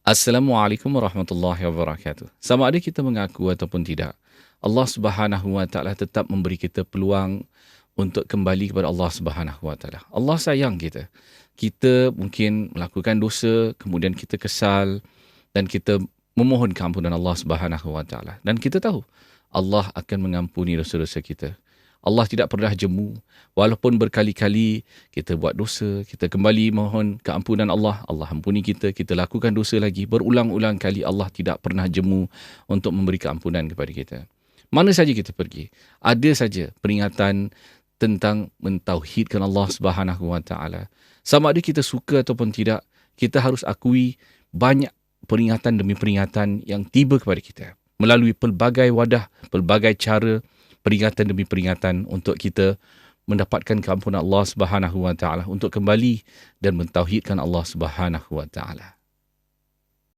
Assalamualaikum warahmatullahi wabarakatuh. Sama ada kita mengaku ataupun tidak, Allah Subhanahu wa taala tetap memberi kita peluang untuk kembali kepada Allah Subhanahu wa taala. Allah sayang kita. Kita mungkin melakukan dosa, kemudian kita kesal dan kita memohon keampunan Allah Subhanahu wa taala. Dan kita tahu Allah akan mengampuni dosa-dosa kita. Allah tidak pernah jemu. Walaupun berkali-kali kita buat dosa, kita kembali mohon keampunan Allah, Allah ampuni kita, kita lakukan dosa lagi, berulang-ulang kali Allah tidak pernah jemu untuk memberi keampunan kepada kita. Mana saja kita pergi, ada saja peringatan tentang mentauhidkan Allah Subhanahu wa taala. Sama ada kita suka ataupun tidak, kita harus akui banyak peringatan demi peringatan yang tiba kepada kita melalui pelbagai wadah, pelbagai cara, peringatan demi peringatan untuk kita mendapatkan keampunan Allah Subhanahu wa taala, untuk kembali dan mentauhidkan Allah Subhanahu wa taala.